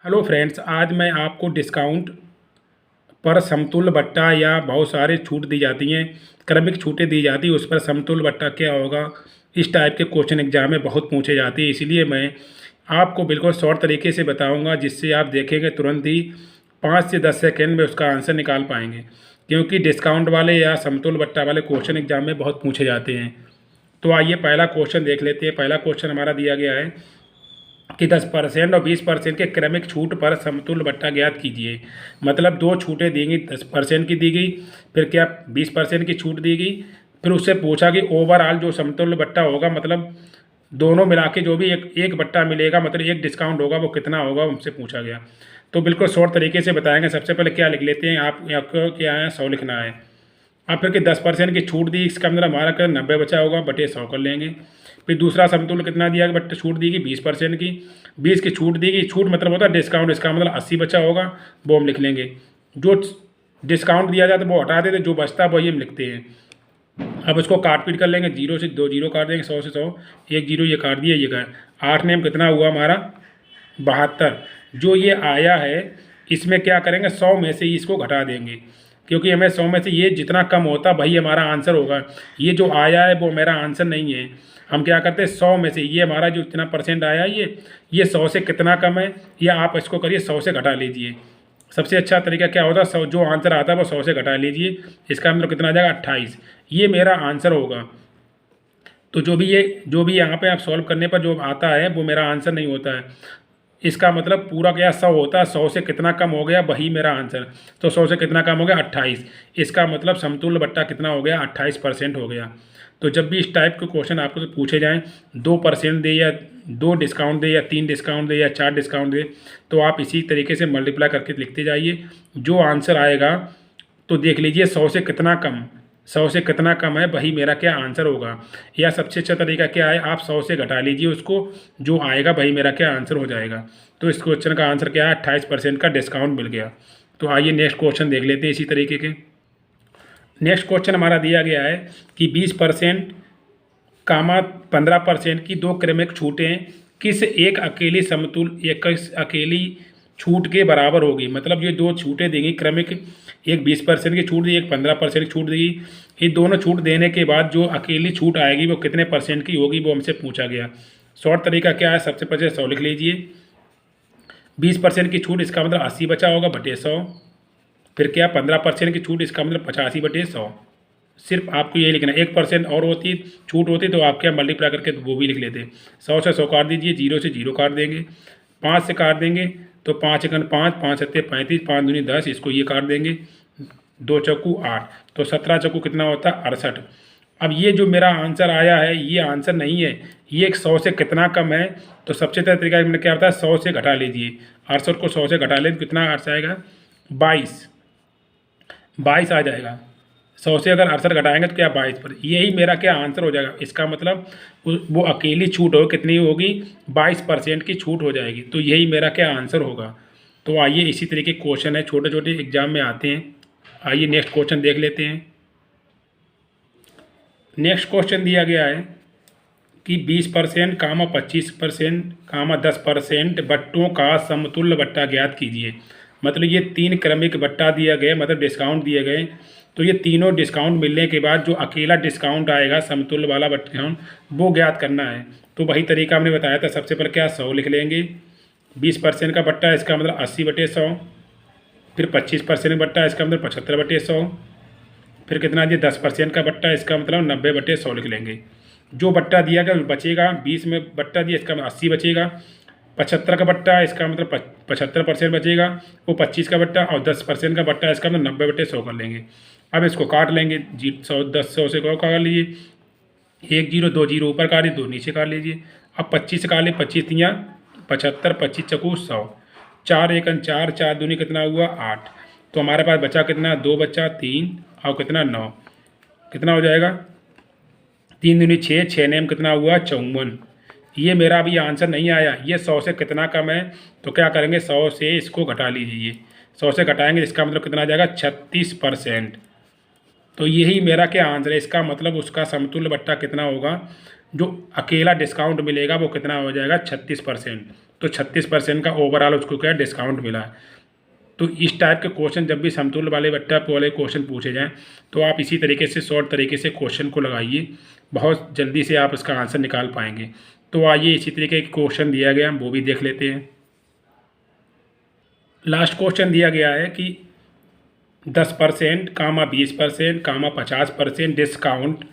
Hello friends, आज मैं आपको डिस्काउंट पर समतुल्य भट्टा या बहुत सारे छूट दी जाती हैं, क्रमिक छूटें दी जाती हैं, उस पर समतुल्य भट्टा क्या होगा, इस टाइप के क्वेश्चन एग्जाम में बहुत पूछे जाते हैं। इसलिए मैं आपको बिल्कुल शॉर्ट तरीके से बताऊंगा, जिससे आप देखेंगे तुरंत ही 5 से 10 सेकेंड में उसका आंसर निकाल पाएंगे, क्योंकि डिस्काउंट वाले या समतुल्य भट्टा वाले क्वेश्चन एग्जाम में बहुत पूछे जाते हैं। तो आइए पहला क्वेश्चन देख लेते हैं। पहला क्वेश्चन हमारा दिया गया है कि 10% और 20% के क्रमिक छूट पर समतुल्य भट्टा ज्ञात कीजिए। मतलब दो छूटें दी गई, 10% की दी गई, फिर क्या 20% की छूट दी गई। फिर उससे पूछा कि ओवरऑल जो समतुल्य भट्टा होगा, मतलब दोनों मिला के जो भी एक एक भट्टा मिलेगा, मतलब एक डिस्काउंट होगा, वो कितना होगा, हमसे पूछा गया। तो बिल्कुल शॉर्ट तरीके से बताएंगे। सबसे पहले क्या लिख लेते हैं, आपको क्या है, 100 लिखना है। अब फिर कि 10% की छूट दी, इसका मतलब हमारा कर 90 बचा होगा, बटे 100 कर लेंगे। फिर दूसरा समतुल्य कितना दिया, बट छूट दी गई 20% की, 20 की छूट दी गई। छूट मतलब होता है डिस्काउंट, इसका मतलब 80 बचा होगा, वो हम लिख लेंगे। जो डिस्काउंट दिया जाता है वो हटा देते, जो बचता है वही हम लिखते हैं। अब इसको काट पीट कर लेंगे, 0 से 2 जीरो काट देंगे, 100 से 100, एक जीरो ये काट दिया, ये का 8 नेम कितना हुआ हमारा 72। जो ये आया है इसमें क्या करेंगे, 100 में से इसको घटा देंगे, क्योंकि हमें 100 में से ये जितना कम होता वही हमारा आंसर होगा। ये जो आया है वो मेरा आंसर नहीं है। हम क्या करते हैं, 100 में से ये हमारा जो इतना परसेंट आया ये 100 से कितना कम है, या आप इसको करिए 100 से घटा लीजिए। सबसे अच्छा तरीका क्या होता है, 100 जो आंसर आता है वो 100 से घटा लीजिए। इसका मतलब कितना आ जाएगा, 28। ये मेरा आंसर होगा। तो जो भी यहाँ पे आप सॉल्व करने पर जो आता है वो मेरा आंसर नहीं होता है। इसका मतलब पूरा क्या 100 होता है, 100 से कितना कम हो गया वही मेरा आंसर। तो 100 से कितना कम हो गया, 28। इसका मतलब समतुल्य भट्टा कितना हो गया, 28% हो गया। तो जब भी इस टाइप के क्वेश्चन आपको पूछे जाएं, 2% दे या 2 डिस्काउंट दे या 3 डिस्काउंट दे या 4 डिस्काउंट दे, तो आप इसी तरीके से मल्टीप्लाई करके लिखते जाइए। जो आंसर आएगा तो देख लीजिए 100 से कितना कम, 100 से कितना कम है वही मेरा क्या आंसर होगा। या सबसे अच्छा तरीका क्या है, आप 100 से घटा लीजिए उसको, जो आएगा वही मेरा क्या आंसर हो जाएगा। तो इस क्वेश्चन का आंसर क्या है, 28% का डिस्काउंट मिल गया। तो आइए नेक्स्ट क्वेश्चन देख लेते हैं इसी तरीके के। नेक्स्ट क्वेश्चन हमारा दिया गया है कि 20% कामा 15% की दो क्रमिक छूटें किस एक अकेली समतुल्य या किस अकेली छूट के बराबर होगी। मतलब ये दो छूटें देंगी क्रमिक, एक 20% की छूट दी, एक 15% की छूट दी। ये दोनों छूट देने के बाद जो अकेली छूट आएगी वो कितने परसेंट की होगी, वो हमसे पूछा गया। शॉर्ट तरीका क्या है, सबसे पहले 100 लिख लीजिए। 20% की छूट, इसका मतलब 80 बचा होगा, बटे 100। फिर क्या 15% की छूट, इसका मतलब 85 बटे 100। सिर्फ आपको ये लिखना है। 1% और होती छूट होती तो आप क्या मल्टीप्लाई करके वो भी लिख लेते। 100 से 100 काट दीजिए, 0 से 0 काट देंगे, 5 से काट देंगे तो 5 एकन 5, 5 सत्ते 35, 5 दूनी 10, इसको ये काट देंगे, 2 चौकू 8, तो 17 चौकू कितना होता है, 68। अब ये जो मेरा आंसर आया है ये आंसर नहीं है, ये एक 100 से कितना कम है। तो सबसे अच्छा तरीका मैंने क्या होता है, 100 से घटा लीजिए। 68 को 100 से घटा लें तो कितना आंसर आएगा, 22 आ जाएगा। 100 से अगर 68 घटाएंगे तो क्या 22 पर, यही मेरा क्या आंसर हो जाएगा। इसका मतलब वो अकेली छूट हो कितनी होगी, 22% की छूट हो जाएगी। तो यही मेरा क्या आंसर होगा। तो आइए इसी तरीके क्वेश्चन है, छोटे छोटे एग्जाम में आते हैं। आइए नेक्स्ट क्वेश्चन देख लेते हैं। नेक्स्ट क्वेश्चन दिया गया है कि 20% कामा 25% कामा 10% बट्टों का समतुल्य बट्टा ज्ञात कीजिए। मतलब ये 3 क्रमिक बट्टा दिया गया, मतलब डिस्काउंट दिए गए। तो ये तीनों डिस्काउंट मिलने के बाद जो अकेला डिस्काउंट आएगा समतुल्य वाला डिस्काउंट, वो ज्ञात करना है। तो वही तरीका हमने बताया था। सबसे पहले क्या 100 लिख लेंगे। 20% का बट्टा, इसका मतलब 80 बटे 100। फिर 25% बट्टा, इसका मतलब 75 बटे 100। फिर कितना दिया, 10% का बट्टा, इसका मतलब 90 बटे 100 लिख लेंगे। जो बट्टा दिया गया बचेगा, 20 में बट्टा दिया, इसका मतलब 80 बचेगा। 75 का बट्टा, इसका मतलब 75% बचेगा। वो 25 का बट्टा और 10% का बट्टा, इसका मतलब 90 बटे 100 कर लेंगे। अब इसको काट लेंगे, 100 10 100 से काट लीजिए, 1 जीरो 2 जीरो ऊपर काट लीजिए, 2 नीचे काट लीजिए। अब 25 से काट लीजिए, 25 तियाँ 75, 25 चकू 100, 4 एकन 4, 4 दूनी कितना हुआ 8। तो हमारे पास बचा कितना, 2 बचा 3 और कितना 9, कितना हो जाएगा 3 दूनी 6, 6 नेम कितना हुआ 54। ये मेरा अभी आंसर नहीं आया, ये 100 से कितना कम है। तो क्या करेंगे, 100 से इसको घटा लीजिए। 100 से घटाएंगे, इसका मतलब कितना आ जाएगा 36%। तो यही मेरा क्या आंसर है। इसका मतलब उसका समतुल्य बट्टा कितना होगा, जो अकेला डिस्काउंट मिलेगा वो कितना हो जाएगा 36%। तो 36% का ओवरऑल उसको क्या डिस्काउंट मिला है। तो इस टाइप के क्वेश्चन जब भी समतुल्य वाले बट्टा वाले क्वेश्चन पूछे जाएँ तो आप इसी तरीके से शॉर्ट तरीके से क्वेश्चन को लगाइए, बहुत जल्दी से आप इसका आंसर निकाल पाएंगे। तो आइए इसी तरीके के क्वेश्चन दिया गया, हम वो भी देख लेते हैं। लास्ट क्वेश्चन दिया गया है कि 10% कामा 20% कामा 50% डिस्काउंट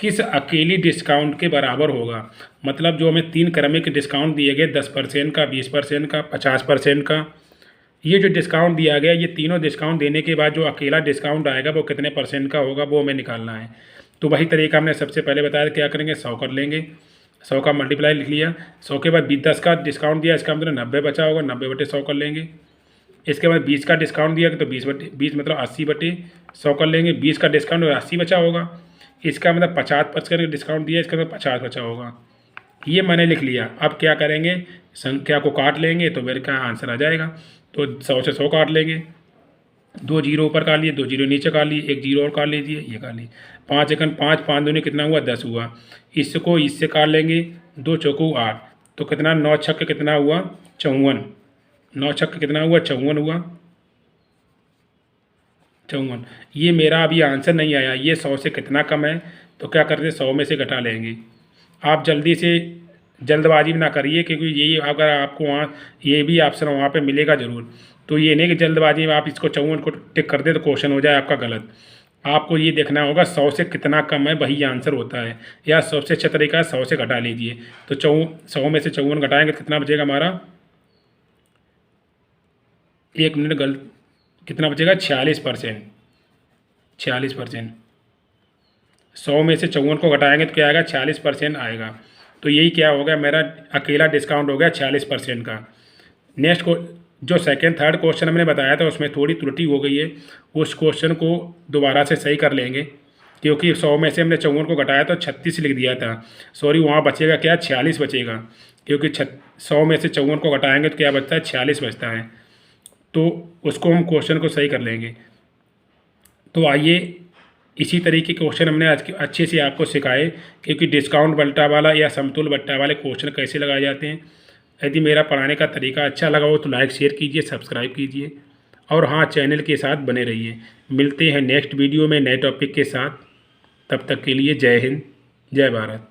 किस अकेली डिस्काउंट के बराबर होगा। मतलब जो हमें 3 क्रमिक डिस्काउंट दिए गए 10% का, 20% का, 50% का, ये जो डिस्काउंट दिया गया, ये तीनों डिस्काउंट देने के बाद जो अकेला डिस्काउंट आएगा वो कितने परसेंट का होगा, वो हमें निकालना है। तो वही तरीका हमने सबसे पहले बताया, क्या करेंगे 100 कर लेंगे, 100 का मल्टीप्लाई लिख लिया, 100 के बाद 10 का डिस्काउंट दिया, इसका मतलब 90 बचा होगा, 90/100 कर लेंगे। इसके बाद 20 का डिस्काउंट दिया तो 20 मतलब 80/100 कर लेंगे, 20 का डिस्काउंट 80 बचा होगा। इसका मतलब 50% का डिस्काउंट दिया, इसका मतलब 50 बचा होगा। ये मैंने लिख लिया। अब क्या करेंगे, संख्या को काट लेंगे तो मेरे का आंसर आ जाएगा। तो 100 से 100 काट लेंगे, 2 जीरो ऊपर काट लिए, 2 जीरो नीचे काट लिए, 1 जीरो और काट लीजिए, ये काट लिए। 5 एकन 5, 5 दूनी कितना हुआ 10 हुआ। इसको इससे काट लेंगे, 2 चौको 8, तो कितना 9 छक्के कितना हुआ 54, 9 छक्के कितना हुआ 54 हुआ, 54। ये मेरा अभी आंसर नहीं आया, ये 100 से कितना कम है, तो क्या करते हैं 100 में से घटा लेंगे। आप जल्दी से जल्दबाजी में ना करिए, क्योंकि यही अगर आपको वहाँ ये भी ऑप्शन वहाँ पे मिलेगा ज़रूर। तो ये नहीं कि जल्दबाजी में आप इसको 54 को टिक कर दे तो क्वेश्चन हो जाए आपका गलत। आपको ये देखना होगा 100 से कितना कम है वही आंसर होता है, या सबसे अच्छा तरीका है 100 से घटा लीजिए। तो 100 में से 54 घटाएंगे तो कितना बचेगा हमारा, 1 मिनट गलत, कितना बचेगा 46%, 46%। 100 में से 54 को घटाएंगे तो क्या आएगा 46% आएगा। तो यही क्या हो गया, मेरा अकेला डिस्काउंट हो गया 46% का। नेक्स्ट को जो सेकंड थर्ड क्वेश्चन हमने बताया था उसमें थोड़ी त्रुटि हो गई है, उस क्वेश्चन को दोबारा से सही कर लेंगे, क्योंकि 100 में से हमने 54 को घटाया तो 36 लिख दिया था। सॉरी, वहाँ बचेगा क्या 46 बचेगा, क्योंकि 100 में से 54 को घटाएंगे तो क्या बचता है 46 बचता है। तो उसको हम क्वेश्चन को सही कर लेंगे। तो आइए इसी तरीके के क्वेश्चन हमने आज के अच्छे से आपको सिखाए, क्योंकि डिस्काउंट बट्टा वाला या समतुल्य बट्टा वाले क्वेश्चन कैसे लगाए जाते हैं। यदि मेरा पढ़ाने का तरीका अच्छा लगा हो तो लाइक शेयर कीजिए, सब्सक्राइब कीजिए, और हाँ, चैनल के साथ बने रहिए। मिलते हैं नेक्स्ट वीडियो में नए टॉपिक के साथ। तब तक के लिए जय हिंद, जय भारत।